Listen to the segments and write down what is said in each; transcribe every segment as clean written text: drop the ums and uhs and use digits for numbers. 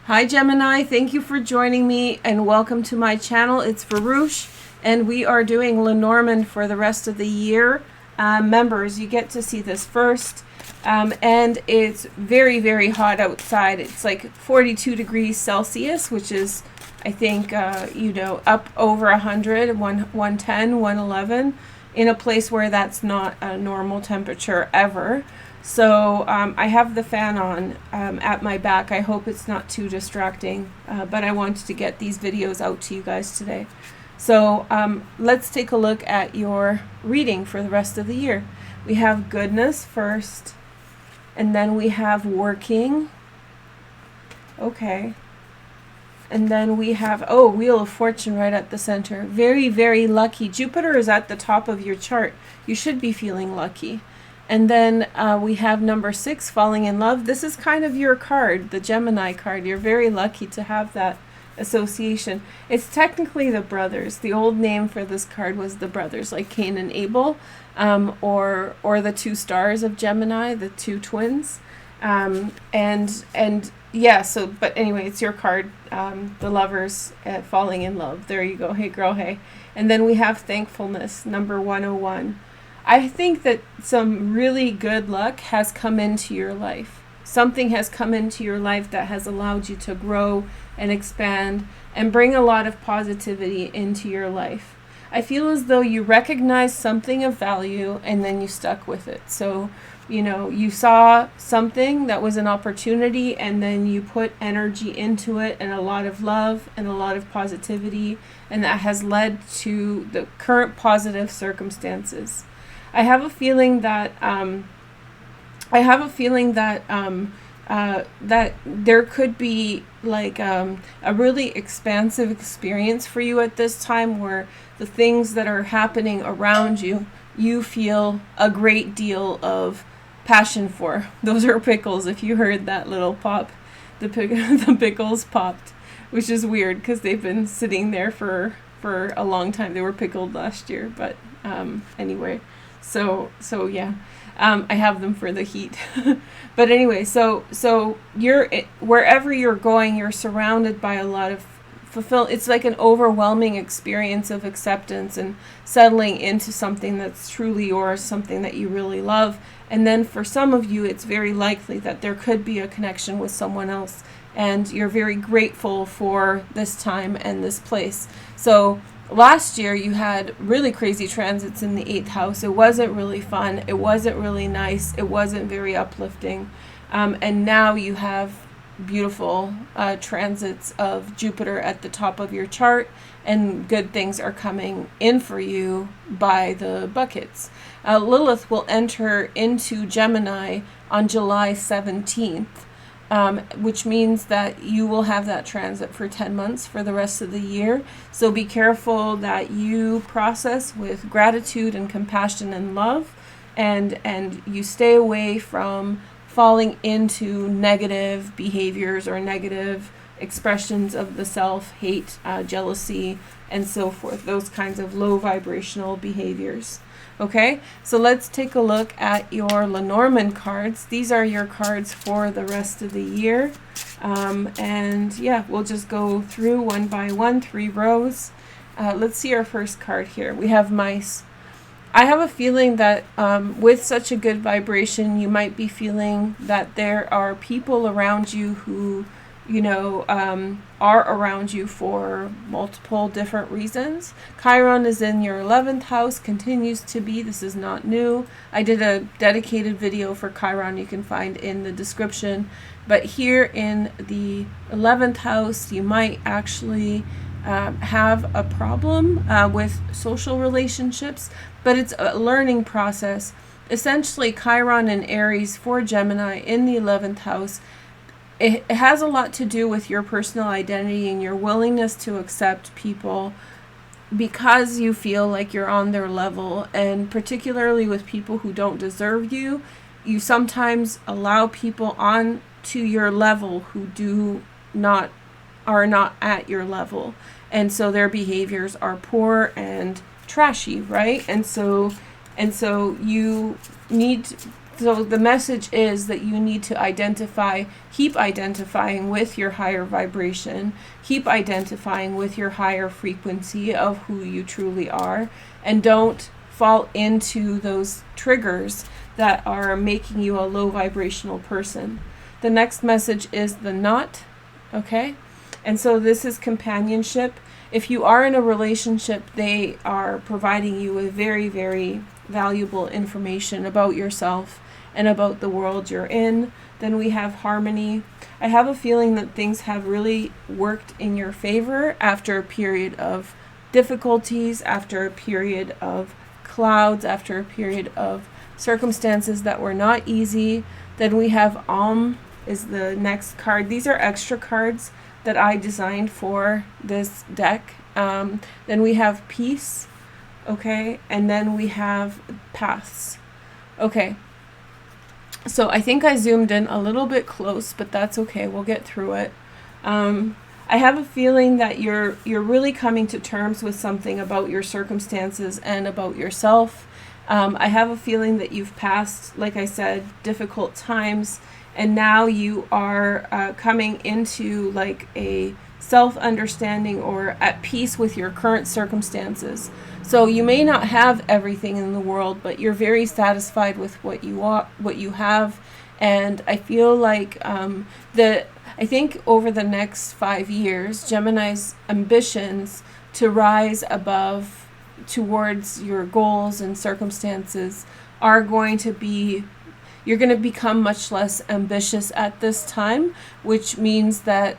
Hi Gemini, thank you for joining me and welcome to my channel. It's Veroosh and we are doing Lenormand for the rest of the year. Members, you get to see this first. And it's very, very hot outside. It's like 42 degrees Celsius, which is, I think, up over 100, 110, 111, in a place where that's not a normal temperature ever. So I have the fan on at my back. I hope it's not too distracting, but I wanted to get these videos out to you guys today. So let's take a look at your reading for the rest of the year. We have goodness first, and then we have working. Okay. And then we have, Wheel of Fortune right at the center. Very, very lucky. Jupiter is at the top of your chart. You should be feeling lucky. And then we have number 6, falling in love. This is kind of your card, the Gemini card. You're very lucky to have that association. It's technically the brothers. The old name for this card was the brothers, like Cain and Abel, or the two stars of Gemini, the two twins. But anyway, it's your card, the lovers falling in love. There you go. Hey girl, hey. And then we have thankfulness, number 101. I think that some really good luck has come into your life. Something has come into your life that has allowed you to grow and expand and bring a lot of positivity into your life. I feel as though you recognize something of value and then you stuck with it. So, you saw something that was an opportunity and then you put energy into it and a lot of love and a lot of positivity, and that has led to the current positive circumstances. I have a feeling that that there could be like a really expansive experience for you at this time, where the things that are happening around you, you feel a great deal of passion for. Those are pickles. If you heard that little pop, the pickles popped, which is weird because they've been sitting there for a long time. They were pickled last year, but anyway. So yeah, I have them for the heat. But anyway, so you're wherever you're going, you're surrounded by a lot of it's like an overwhelming experience of acceptance and settling into something that's truly yours, something that you really love. And then for some of you, it's very likely that there could be a connection with someone else, and you're very grateful for this time and this place. So last year you had really crazy transits in the 8th house. It wasn't really fun. It wasn't really nice. It wasn't very uplifting. And now you have beautiful transits of Jupiter at the top of your chart, and good things are coming in for you by the buckets. Lilith will enter into Gemini on July 17th. Which means that you will have that transit for 10 months for the rest of the year. So be careful that you process with gratitude and compassion and love, and you stay away from falling into negative behaviors or negative expressions of the self, hate, jealousy, and so forth. Those kinds of low vibrational behaviors. Okay, so let's take a look at your Lenormand cards. These are your cards for the rest of the year. And yeah, we'll just go through one by one, 3 rows. Let's see our first card here. We have mice. I have a feeling that with such a good vibration, you might be feeling that there are people around you who are around you for multiple different reasons. Chiron is in your 11th house, continues to be. This is not new. I did a dedicated video for Chiron you can find in the description. But here in the 11th house, you might actually have a problem with social relationships, but it's a learning process. Essentially, Chiron and Aries for Gemini in the 11th house, it has a lot to do with your personal identity and your willingness to accept people because you feel like you're on their level, and particularly with people who don't deserve you. You sometimes allow people on to your level who are not at your level, and so their behaviors are poor and trashy, right? And so you need So the message is that you need to keep identifying with your higher vibration, keep identifying with your higher frequency of who you truly are, and don't fall into those triggers that are making you a low vibrational person. The next message is the knot, okay? And so this is companionship. If you are in a relationship, they are providing you with very, very valuable information about yourself and about the world you're in. Then we have harmony. I have a feeling that things have really worked in your favor after a period of difficulties, after a period of clouds, after a period of circumstances that were not easy. Then we have is the next card. These are extra cards that I designed for this deck. Then we have peace, okay, and then we have paths. Okay, so I think I zoomed in a little bit close, but that's okay, we'll get through it. I have a feeling that you're really coming to terms with something about your circumstances and about yourself. I have a feeling that you've passed, like I said, difficult times, and now you are coming into like a self-understanding or at peace with your current circumstances. So you may not have everything in the world, but you're very satisfied with what you have. And I feel like I think over the next 5 years, Gemini's ambitions to rise above towards your goals and circumstances are going to be, you're going to become much less ambitious at this time, which means that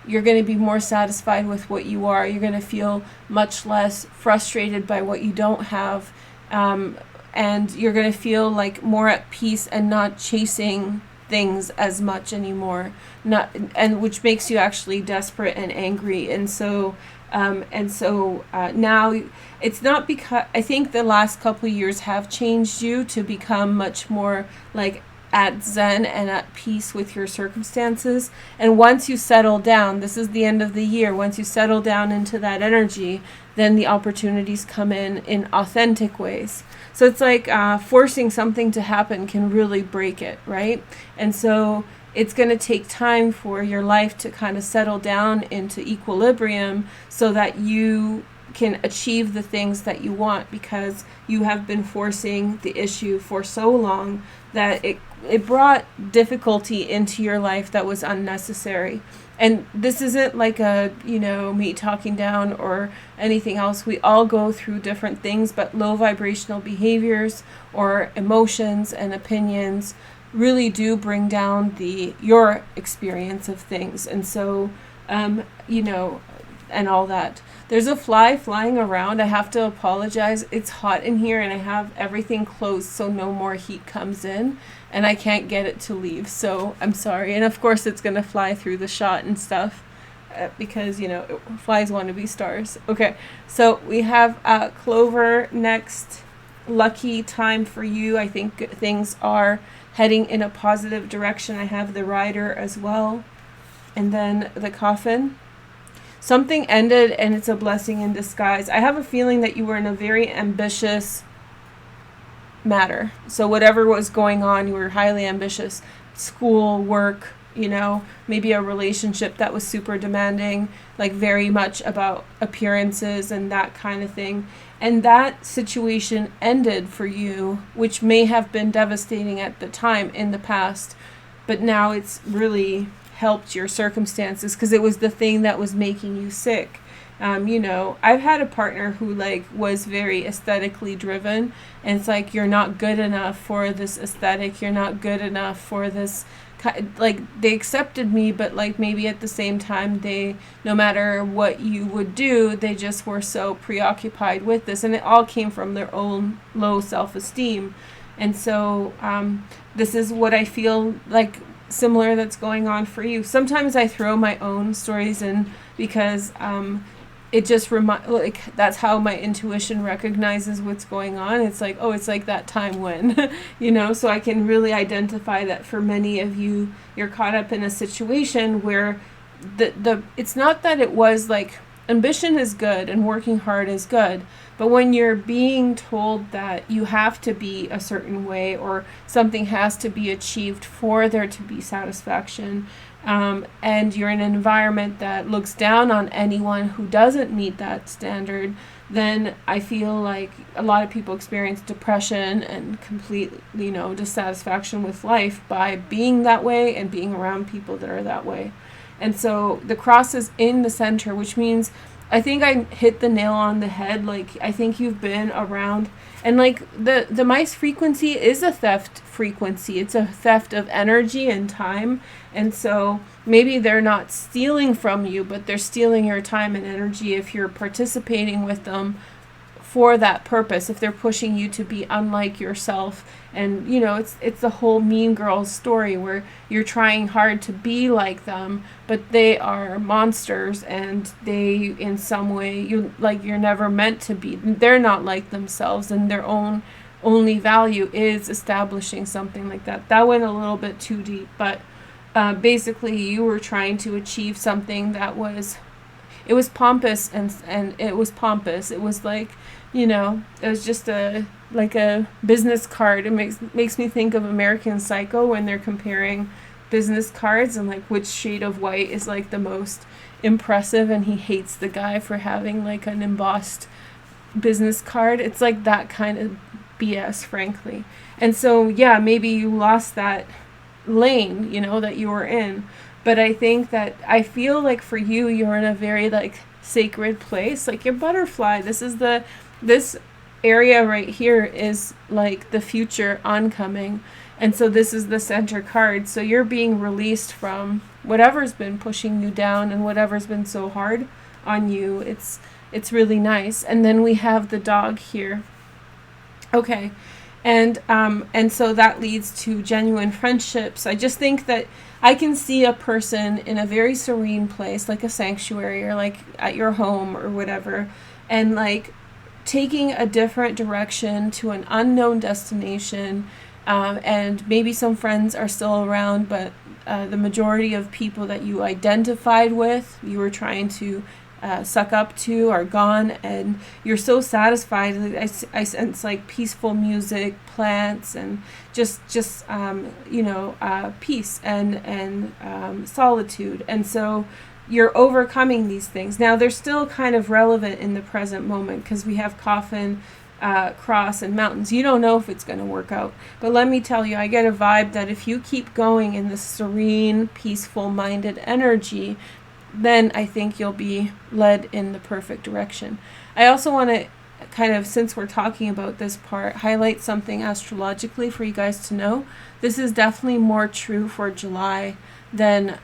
you're going to be more satisfied with what you are. You're going to feel much less frustrated by what you don't have. And you're going to feel like more at peace and not chasing things as much anymore, which makes you actually desperate and angry. And so now it's not, because I think the last couple of years have changed you to become much more like at zen and at peace with your circumstances. And once you settle down, this is the end of the year, once you settle down into that energy, then the opportunities come in authentic ways. So it's like forcing something to happen can really break it, right? And so it's going to take time for your life to kind of settle down into equilibrium so that you can achieve the things that you want, because you have been forcing the issue for so long that it brought difficulty into your life that was unnecessary. And this isn't like me talking down or anything else. We all go through different things, but low vibrational behaviors or emotions and opinions really do bring down your experience of things. And so, and all that. There's a fly flying around. I have to apologize. It's hot in here and I have everything closed so no more heat comes in, and I can't get it to leave. So I'm sorry. And of course it's going to fly through the shot and stuff because, flies want to be stars. Okay, so we have Clover next. Lucky time for you. I think things are heading in a positive direction. I have the Rider as well. And then the Coffin. Something ended and it's a blessing in disguise. I have a feeling that you were in a very ambitious matter. So whatever was going on, you were highly ambitious. School, work, maybe a relationship that was super demanding, like very much about appearances and that kind of thing. And that situation ended for you, which may have been devastating at the time in the past, but now it's really helped your circumstances because it was the thing that was making you sick. I've had a partner who was very aesthetically driven, and it's like, you're not good enough for this aesthetic, you're not good enough for this, they accepted me, but maybe at the same time no matter what you would do, they just were so preoccupied with this, and it all came from their own low self-esteem. And so this is what I feel like similar that's going on for you. Sometimes I throw my own stories in because it just that's how my intuition recognizes what's going on. It's like, oh, it's like that time when so I can really identify that for many of you're caught up in a situation where the it's not that it was ambition is good and working hard is good, but when you're being told that you have to be a certain way or something has to be achieved for there to be satisfaction, and you're in an environment that looks down on anyone who doesn't meet that standard, then I feel like a lot of people experience depression and complete, dissatisfaction with life by being that way and being around people that are that way. And so the cross is in the center, which means I think I hit the nail on the head. Like, I think you've been around, and like the mice frequency is a theft frequency. It's a theft of energy and time. And so maybe they're not stealing from you, but they're stealing your time and energy if you're participating with them for that purpose, if they're pushing you to be unlike yourself. And it's the whole Mean Girls story where you're trying hard to be like them, but they are monsters, and they, in some way, you're never meant to be. They're not like themselves, and their only value is establishing something like that. That went a little bit too deep, but basically you were trying to achieve something that was pompous, and it was pompous. It was like, it was just a business card. It makes me think of American Psycho when they're comparing business cards and like which shade of white is like the most impressive, and he hates the guy for having like an embossed business card. It's like that kind of BS, frankly. And so yeah, maybe you lost that lane, that you were in. But I feel like for you, you're in a very like sacred place, like your butterfly. This area right here is like the future oncoming. And so this is the center card. So you're being released from whatever's been pushing you down and whatever's been so hard on you. It's really nice. And then we have the dog here. Okay. And so that leads to genuine friendships. I just think that I can see a person in a very serene place, like a sanctuary or like at your home or whatever, and like taking a different direction to an unknown destination. And maybe some friends are still around, but the majority of people that you identified with, you were trying to suck up to, are gone, and you're so satisfied. I sense like peaceful music, plants, and just peace and solitude. And so you're overcoming these things. Now they're still kind of relevant in the present moment because we have coffin, cross, and mountains. You don't know if it's going to work out, but let me tell you, I get a vibe that if you keep going in this serene, peaceful minded energy, then I think you'll be led in the perfect direction. I also want to kind of, since we're talking about this part, highlight something astrologically for you guys to know. This is definitely more true for July than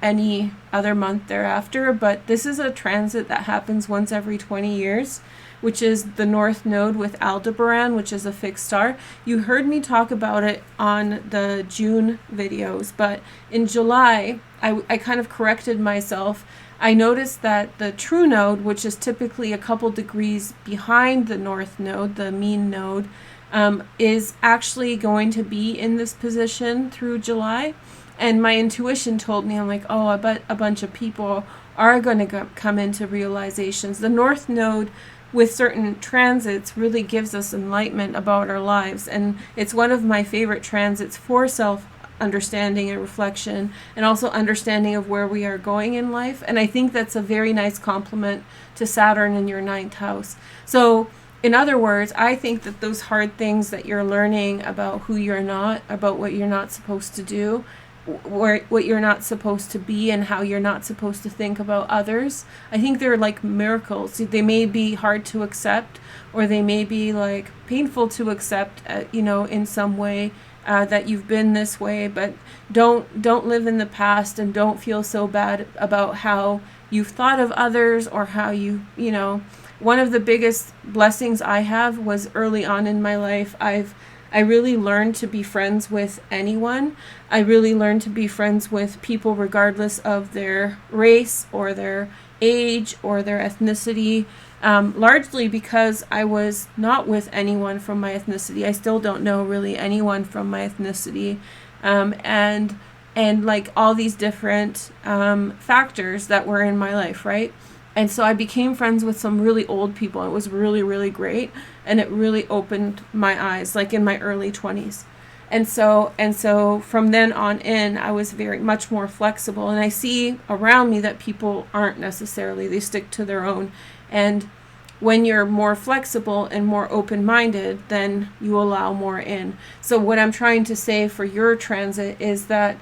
any other month thereafter, but this is a transit that happens once every 20 years, which is the North Node with Aldebaran, which is a fixed star. You heard me talk about it on the June videos, but in July, I kind of corrected myself. I noticed that the True Node, which is typically a couple degrees behind the North Node, the mean node, is actually going to be in this position through July. And my intuition told me, I'm like, oh, I bet a bunch of people are going to come into realizations. The North Node with certain transits really gives us enlightenment about our lives. And it's one of my favorite transits for self-understanding and reflection, and also understanding of where we are going in life. And I think that's a very nice complement to Saturn in your 9th house. So in other words, I think that those hard things that you're learning about who you're not, about what you're not supposed to do, what you're not supposed to be, and how you're not supposed to think about others, I think they're like miracles. They may be hard to accept, or they may be like painful to accept, in some way, that you've been this way, but don't live in the past, and don't feel so bad about how you've thought of others, or how one of the biggest blessings I have was early on in my life, I really learned to be friends with anyone. I really learned to be friends with people regardless of their race or their age or their ethnicity, largely because I was not with anyone from my ethnicity. I still don't know really anyone from my ethnicity, and like all these different factors that were in my life, right? And so I became friends with some really old people. It was really, really great. And it really opened my eyes, like in my early 20s. And so from then on in, I was very much more flexible. And I see around me that people aren't necessarily, they stick to their own. And when you're more flexible and more open-minded, then you allow more in. So what I'm trying to say for your transit is that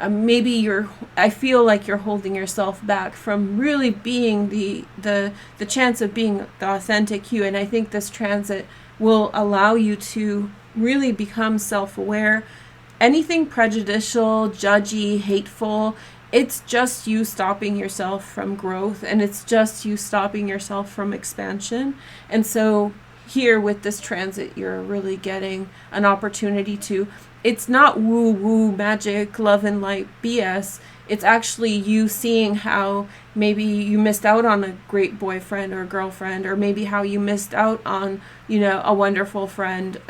maybe I feel like you're holding yourself back from really being the chance of being the authentic you. And I think this transit will allow you to really become self-aware. Anything prejudicial, judgy, hateful, it's just you stopping yourself from growth, and it's just you stopping yourself from expansion. And so here with this transit, you're really getting an opportunity to, it's not woo-woo magic, love and light BS. It's actually you seeing how maybe you missed out on a great boyfriend or girlfriend, or maybe how you missed out on, a wonderful friend,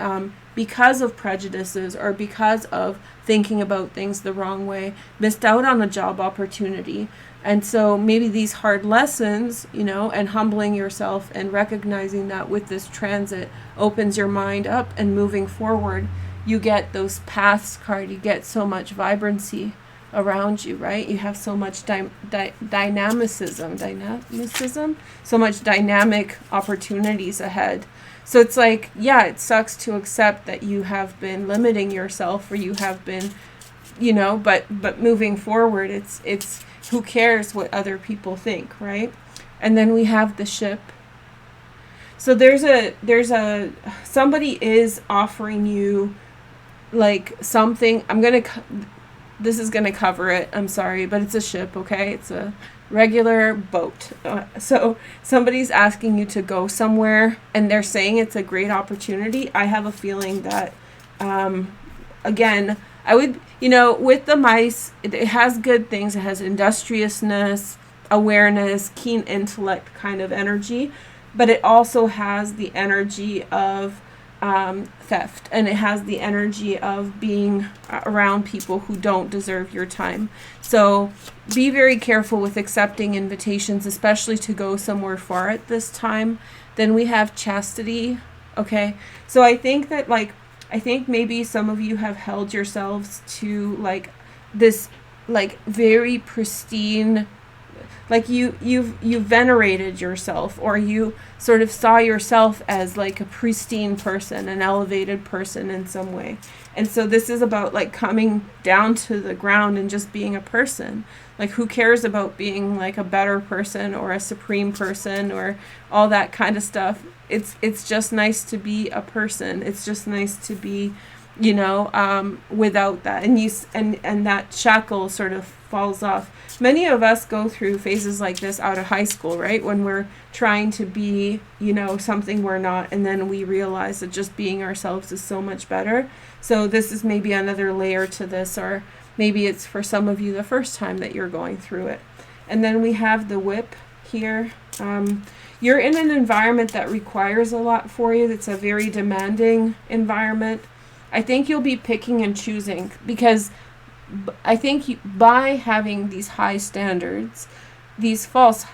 because of prejudices or because of thinking about things the wrong way, missed out on a job opportunity. And so maybe these hard lessons, and humbling yourself and recognizing that with this transit opens your mind up, and moving forward, you get those paths card, you get so much vibrancy around you, right? You have so much dynamicism, so much dynamic opportunities ahead. So it's like, yeah, it sucks to accept that you have been limiting yourself, or you have been, but moving forward, it's who cares what other people think, right? And then we have the ship. So somebody is offering you like something. This is going to cover it. I'm sorry, but it's a ship, okay? It's a regular boat. So somebody's asking you to go somewhere, and they're saying it's a great opportunity. I have a feeling that, again, I would, with the mice, it has good things. It has industriousness, awareness, keen intellect kind of energy, but it also has the energy of theft, and it has the energy of being around people who don't deserve your time. So be very careful with accepting invitations, especially to go somewhere far at this time. Then we have chastity. Okay, so I think maybe some of you have held yourselves to like this like very pristine, like you venerated yourself, or you sort of saw yourself as like a pristine person, an elevated person in some way. And so this is about like coming down to the ground and just being a person. Like, who cares about being like a better person or a supreme person or all that kind of stuff? It's just nice to be a person. It's just nice to be, without that. And that shackle sort of falls off. Many of us go through phases like this out of high school, right? When we're trying to be, something we're not, and then we realize that just being ourselves is so much better. So this is maybe another layer to this, or maybe it's for some of you the first time that you're going through it. And then we have the whip here. You're in an environment that requires a lot for you. It's a very demanding environment. I think you'll be picking and choosing, because I think by having these high standards, these false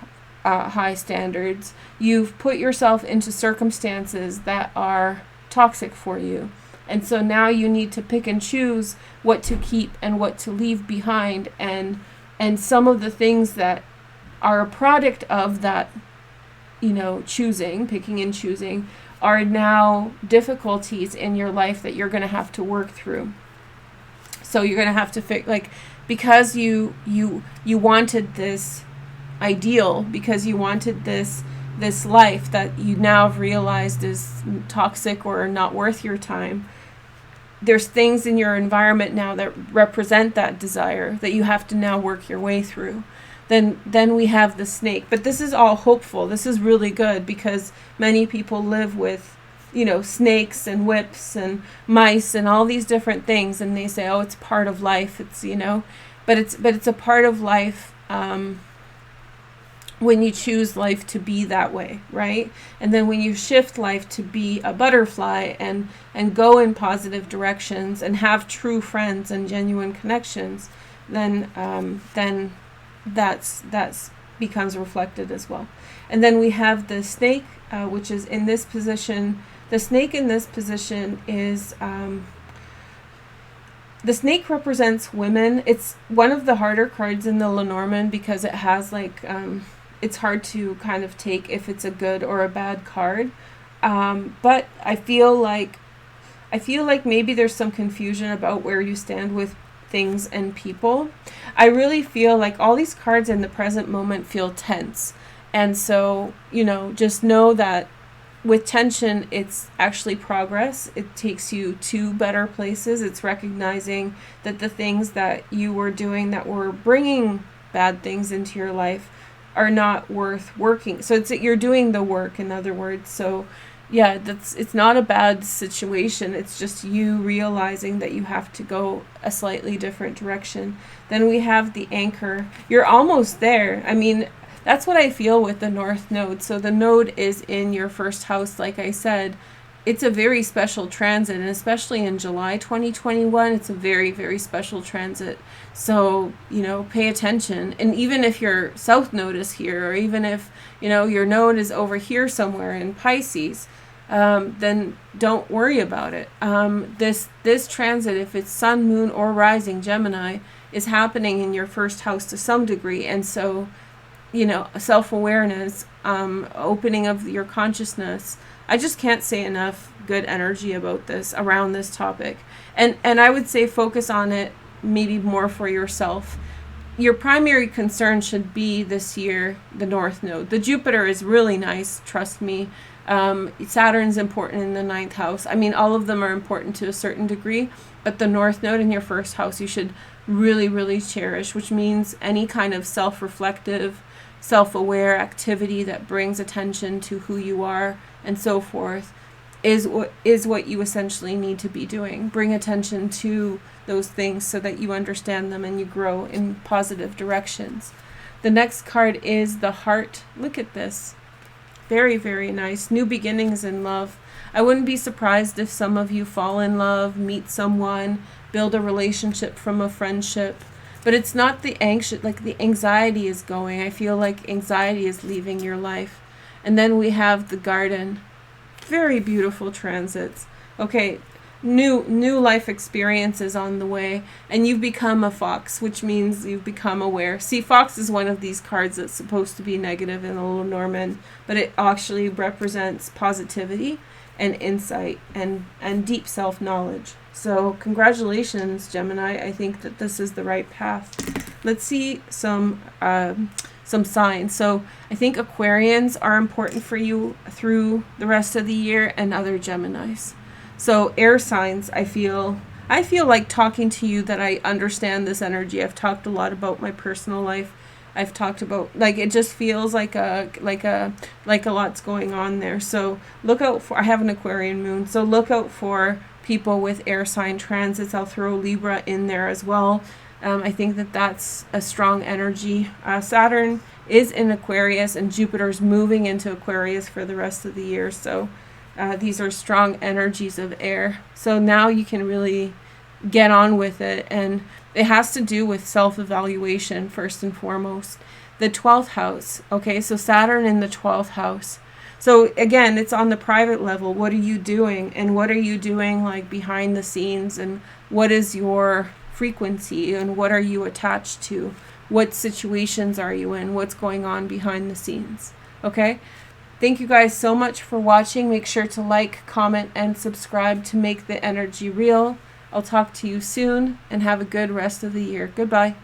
high standards, you've put yourself into circumstances that are toxic for you. And so now you need to pick and choose what to keep and what to leave behind. And some of the things that are a product of that, picking and choosing, are now difficulties in your life that you're going to have to work through. So you're going to have to because you wanted this ideal, because you wanted this life that you now have realized is toxic or not worth your time. There's things in your environment now that represent that desire that you have to now work your way through. Then we have the snake. But this is all hopeful. This is really good, because many people live with, snakes and whips and mice and all these different things, and they say, oh, it's part of life. It's, but it's a part of life when you choose life to be that way, right? And then when you shift life to be a butterfly and go in positive directions and have true friends and genuine connections, then that's becomes reflected as well. And then we have the snake, which is in this position. The snake in this position is, the snake represents women. It's one of the harder cards in the Lenormand because it has like, it's hard to kind of take if it's a good or a bad card. But I feel like maybe there's some confusion about where you stand with things and people. I really feel like all these cards in the present moment feel tense. And so, just know that with tension, it's actually progress. It takes you to better places. It's recognizing that the things that you were doing that were bringing bad things into your life are not worth working. So you're doing the work, in other words. So yeah, it's not a bad situation. It's just you realizing that you have to go a slightly different direction. Then we have the anchor. You're almost there. I mean, that's what I feel with the North Node. So the node is in your first house, like I said. It's a very special transit, and especially in July 2021, it's a very, very special transit. So, pay attention. And even if your South Node is here, or even if, your node is over here somewhere in Pisces, then don't worry about it. This transit, if it's Sun, Moon, or Rising Gemini, is happening in your first house to some degree. And so, self-awareness, opening of your consciousness. I just can't say enough good energy about this, around this topic. And I would say focus on it maybe more for yourself. Your primary concern should be this year, the North Node. The Jupiter is really nice, trust me. Saturn's important in the 9th house. I mean, all of them are important to a certain degree, but the North Node in your first house you should really, really cherish, which means any kind of self-reflective, self-aware activity that brings attention to who you are and so forth is what you essentially need to be doing. Bring attention to those things so that you understand them and you grow in positive directions. The next card is the heart. Look at this. Very, very nice. New beginnings in love. I wouldn't be surprised if some of you fall in love, meet someone, build a relationship from a friendship. But it's not the anxious, like the anxiety is going. I feel like anxiety is leaving your life. And then we have the garden. Very beautiful transits. Okay, new life experiences on the way. And you've become a fox, which means you've become aware. See, fox is one of these cards that's supposed to be negative in the Lenormand, but it actually represents positivity and insight and deep self-knowledge. So congratulations, Gemini. I think that this is the right path. Let's see some signs. So I think Aquarians are important for you through the rest of the year, and other Geminis. So air signs, I feel like talking to you that I understand this energy. I've talked a lot about my personal life. I've talked about, like, it just feels like a lot's going on there. So look out for, I have an Aquarian moon, so look out for people with air sign transits. I'll throw Libra in there as well. I think that that's a strong energy. Saturn is in Aquarius and Jupiter's moving into Aquarius for the rest of the year. So these are strong energies of air. So now you can really get on with it. And it has to do with self-evaluation first and foremost. The 12th house. Okay, so Saturn in the 12th house. So again, it's on the private level. What are you doing? And what are you doing like behind the scenes? And what is your frequency? And what are you attached to? What situations are you in? What's going on behind the scenes? Okay? Thank you guys so much for watching. Make sure to like, comment, and subscribe to make the energy real. I'll talk to you soon, and have a good rest of the year. Goodbye.